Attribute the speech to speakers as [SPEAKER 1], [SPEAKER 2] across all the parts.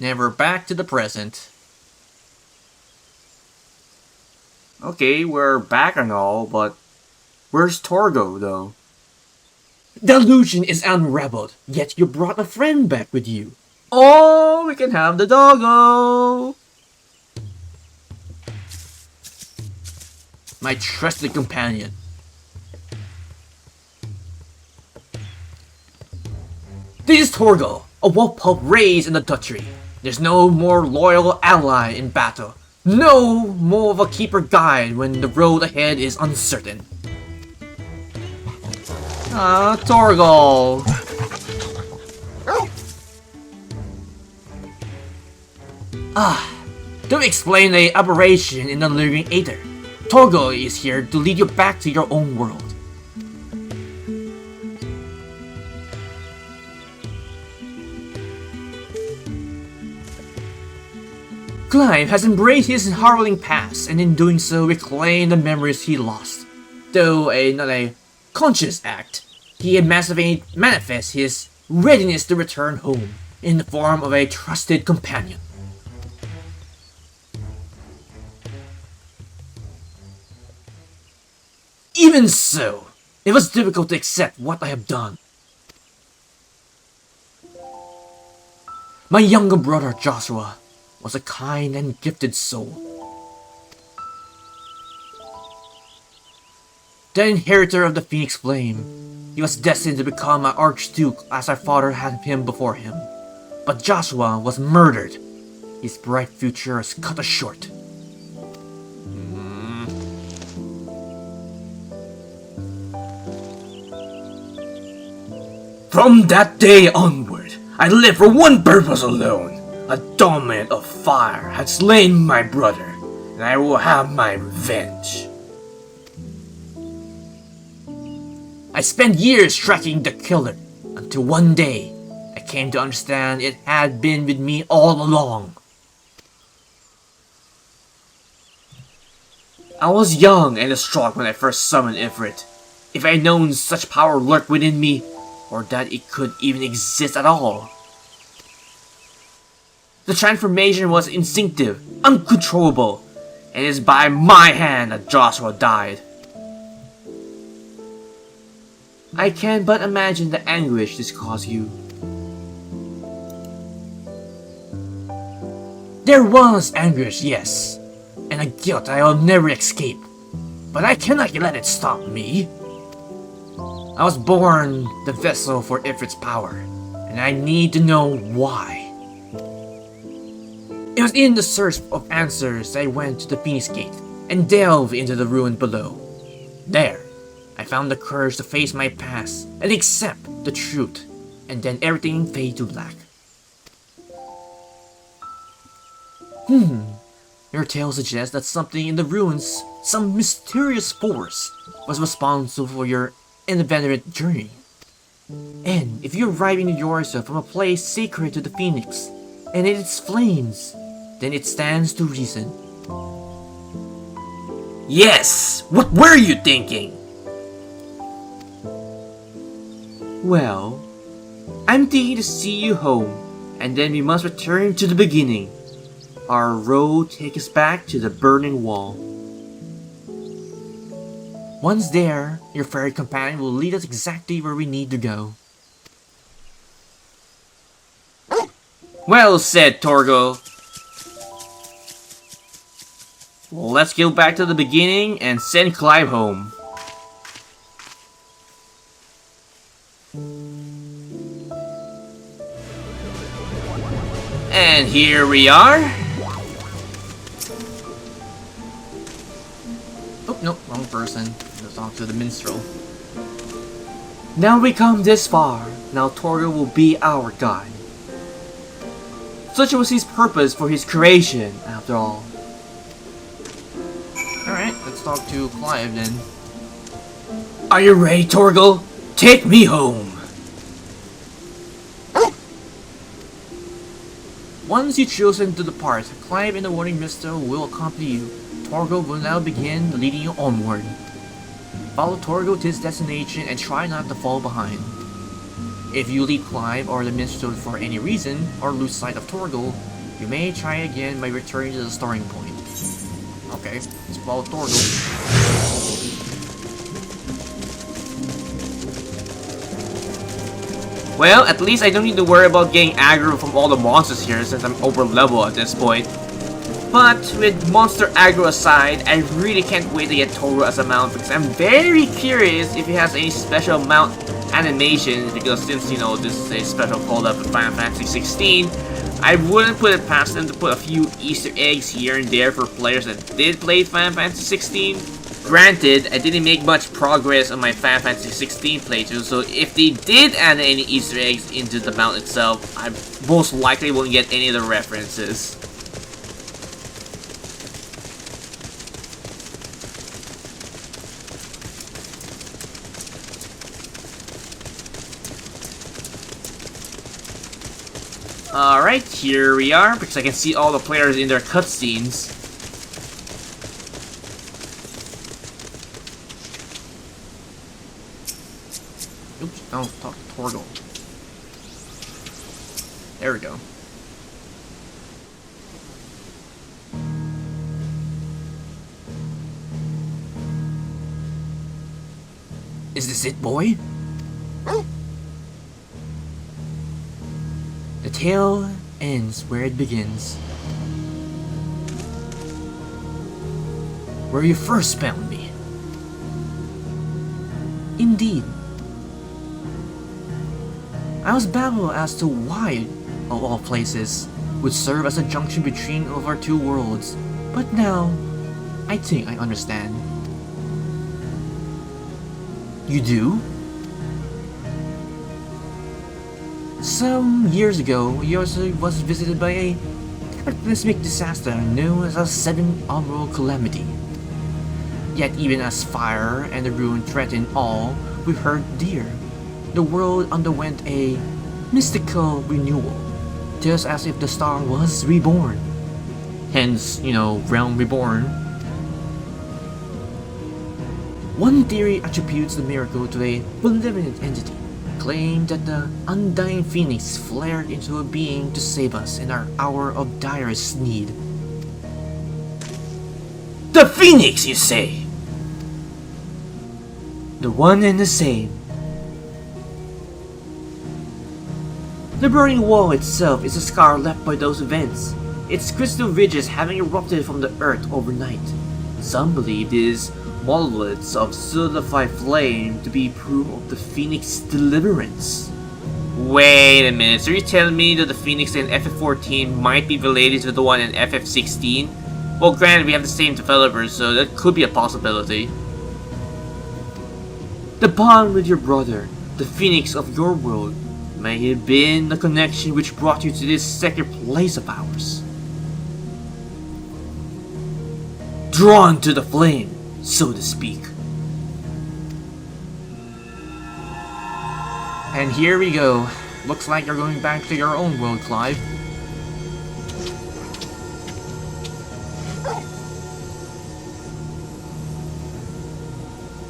[SPEAKER 1] never back to the present. Okay, we're back and all, but where's Torgo, though?
[SPEAKER 2] The illusion is unraveled, yet you brought a friend back with you.
[SPEAKER 1] Oh, we can have the doggo! My trusted companion. This is Torgo, a wolf pup raised in the Duchy. There's no more loyal ally in battle. No more of a keeper guide when the road ahead is uncertain. Ah, Torgo. To explain the aberration in the living aether, Torgo is here to lead you back to your own world. Clive has embraced his harrowing past, and in doing so reclaimed the memories he lost. Though not a conscious act, he massively manifests his readiness to return home in the form of a trusted companion. Even so, it was difficult to accept what I have done. My younger brother Joshua was a kind and gifted soul. The inheritor of the Phoenix Flame, he was destined to become an archduke as our father had him before him. But Joshua was murdered. His bright future is cut short. From that day onward, I lived for one purpose alone. A denouement of fire had slain my brother, and I will have my revenge. I spent years tracking the killer, until one day, I came to understand it had been with me all along. I was young and distraught when I first summoned Ifrit. If I had known such power lurked within me, or that it could even exist at all. The transformation was instinctive, uncontrollable, and it is by my hand that Joshua died. I can but imagine the anguish this caused you. There was anguish, yes, and a guilt I will never escape, but I cannot let it stop me. I was born the vessel for Ifrit's power, and I need to know why. It was in the search of answers that I went to the Phoenix Gate and delved into the ruin below. There, I found the courage to face my past and accept the truth, and then everything faded to black. Your tale suggests that something in the ruins, some mysterious force, was responsible for your inveterate journey. And if you're arriving yourself from a place sacred to the Phoenix, and its flames, then it stands to reason. Yes! What were you thinking? Well, I'm thinking to see you home, and then we must return to the beginning. Our road takes us back to the Burning Wall. Once there, your fairy companion will lead us exactly where we need to go. Well said, Torgo. Let's go back to the beginning and send Clive home. And here we are. Oh, no, wrong person. Let's talk to the minstrel. Now we come this far. Now Torgo will be our guide. Such was his purpose for his creation, after all. Alright, let's talk to Clive then. Are you ready, Torgo? Take me home! Once you've chosen to depart, Clive and the Warning Missile will accompany you. Torgo will now begin leading you onward. Follow Torgo to his destination and try not to fall behind. If you leave Clive or the Minstrel for any reason, or lose sight of Torgo, You may try again by returning to the starting point. Okay, let's follow Torgal. Well, at least I don't need to worry about getting aggro from all the monsters here since I'm over level at this point. But with monster aggro aside, I really can't wait to get Torgal as a mount because I'm very curious if he has any special mount animation, because since, you know, this is a special collab with Final Fantasy 16, I wouldn't put it past them to put a few Easter eggs here and there for players that did play Final Fantasy 16. Granted, I didn't make much progress on my Final Fantasy 16 playthrough, so if they did add any Easter eggs into the mount itself, I most likely won't get any of the references. Alright, here we are, because I can see all the players in their cutscenes. Oops, I don't talk to Torgal. There we go. Is this it, boy? The tale ends where it begins. Where you first found me. Indeed. I was baffled as to why, of all places, would serve as a junction between our two worlds, but now, I think I understand. You do? Some years ago, yours was visited by a cataclysmic disaster known as a Seven Umbral Calamity. Yet even as fire and the ruin threatened all we heard dear, the world underwent a mystical renewal, just as if the star was reborn. Hence, you know, Realm Reborn. One theory attributes the miracle to a malevolent entity, claimed that the undying phoenix flared into a being to save us in our hour of direst need. The phoenix, you say? The one and the same. The burning wall itself is a scar left by those events, its crystal ridges having erupted from the earth overnight. Some believe these monoliths of solidified flame to be proof of the Phoenix's deliverance. Wait a minute, so you're telling me that the Phoenix in FF14 might be related to the one in FF16? Well, granted, we have the same developers, so that could be a possibility. The bond with your brother, the Phoenix of your world, may have been the connection which brought you to this sacred place of ours. Drawn to the flame, so to speak. And here we go. Looks like you're going back to your own world, Clive.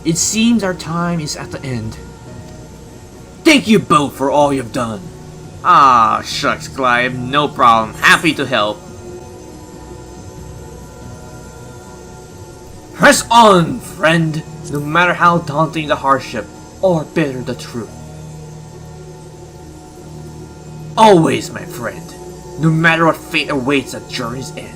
[SPEAKER 1] It seems our time is at the end. Thank you both for all you've done. Ah, shucks, Clive. No problem. Happy to help. Press on, friend, no matter how daunting the hardship or bitter the truth. Always, my friend, no matter what fate awaits at journey's end.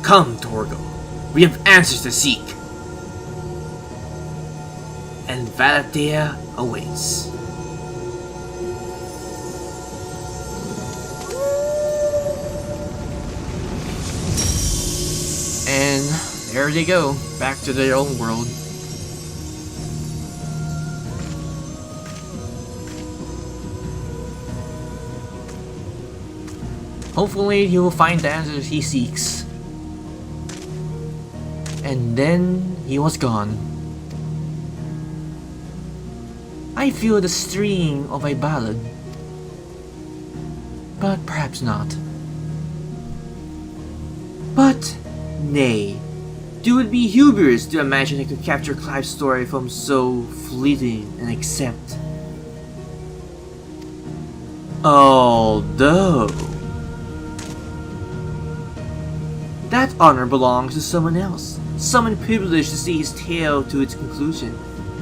[SPEAKER 1] Come, Torgal, we have answers to seek. And Valisthea awaits. And there they go, back to their own world. Hopefully he will find the answers he seeks. And then he was gone. I feel the string of a ballad, but perhaps not. But nay, It would be hubris to imagine I could capture Clive's story from so fleeting an accept. Although that honor belongs to someone else, someone privileged to see his tale to its conclusion.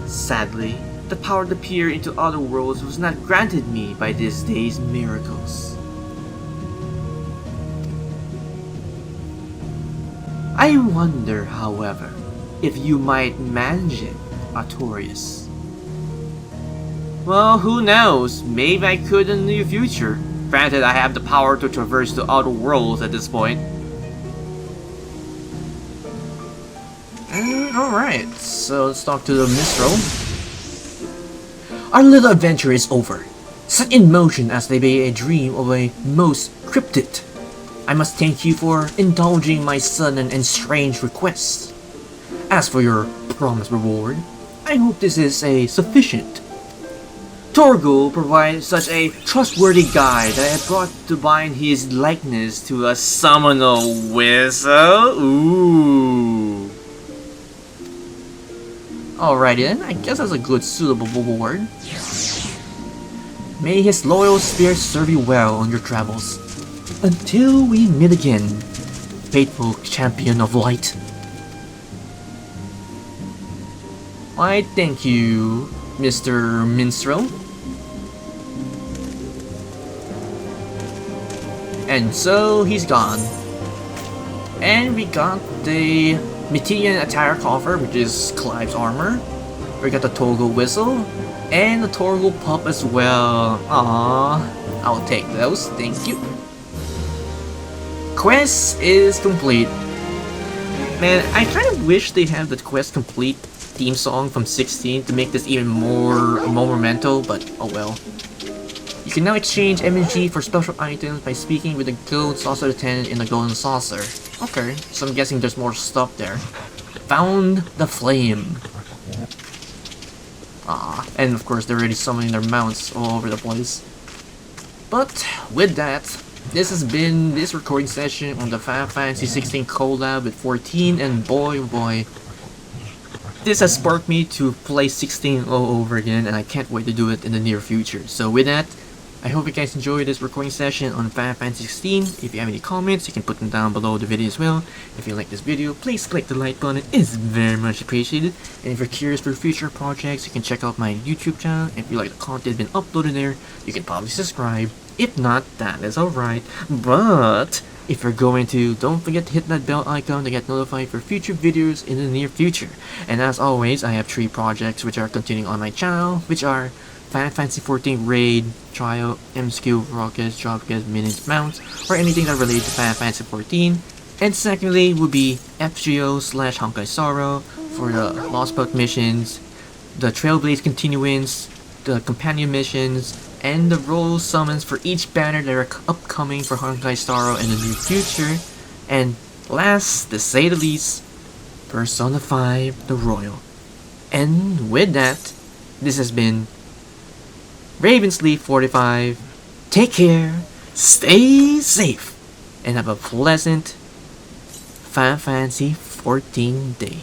[SPEAKER 1] Sadly, the power to peer into other worlds was not granted me by this day's miracles. I wonder, however, if you might manage it, Artorias. Well, who knows? Maybe I could in the future. Granted, I have the power to traverse the other worlds at this point. Alright, so let's talk to the minstrel. Our little adventure is over, set in motion as they be a dream of a most cryptid. I must thank you for indulging my sudden and strange requests. As for your promised reward, I hope this is sufficient. Torgal provides such a trustworthy guide that I have brought to bind his likeness to a summoner whistle. Ooh. Alrighty then, I guess that's a good suitable reward. May his loyal spirit serve you well on your travels. Until we meet again, faithful champion of light. Why, thank you, Mr. Minstrel. And so he's gone. And we got the Mythian attire coffer, which is Clive's armor. We got the Torgal whistle and the Torgal pup as well. Aww, I'll take those, thank you. Quest is complete. Man, I kind of wish they had the quest complete theme song from 16 to make this even more monumental, but oh well. You can now exchange MG for special items by speaking with the gold saucer attendant in the golden saucer. Okay, so I'm guessing there's more stuff there. Found the flame. Ah, and of course they're already summoning their mounts all over the place. But with that, this has been this recording session on the Final Fantasy 16 collab with 14, and boy oh boy, this has sparked me to play 16 all over again, and I can't wait to do it in the near future. So with that, I hope you guys enjoyed this recording session on Final Fantasy 16. If you have any comments, you can put them down below the video as well. If you like this video, please click the like button, it's very much appreciated. And if you're curious for future projects, you can check out my YouTube channel. If you like the content being uploaded there, you can probably subscribe. If not, that is alright. But if you're going to, don't forget to hit that bell icon to get notified for future videos in the near future. And as always, I have 3 projects which are continuing on my channel, which are Final Fantasy 14 Raid, Trial, MSQ, Rockets, Dropkits, Minutes, Mounts, or anything that relates to Final Fantasy 14. And secondly would be FGO / Honkai Sorrow for the Lost Book missions, the Trailblaze continuance, the companion missions, and the role summons for each banner that are upcoming for Honkai Star in the near future. And last, to say the least, Persona 5 The Royal. And with that, this has been Ravensleaf 45. Take care, stay safe, and have a pleasant Final Fantasy 14 day.